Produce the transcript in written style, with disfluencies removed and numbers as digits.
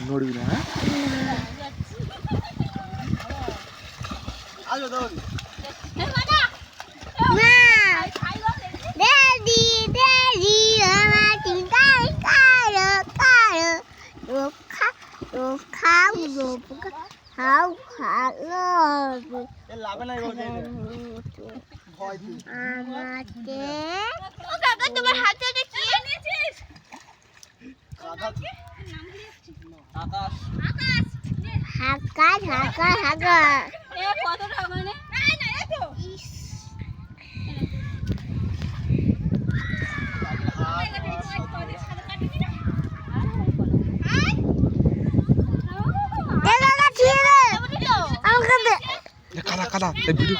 নড়বি না, হ্যাঁ? আজো দাও। তোমার হাতে কি এনেছিস? আকাশ হাকার হাকার হাকার এ কত টাকা মানে নাই না এত কাদা কাদা এই ভিডিও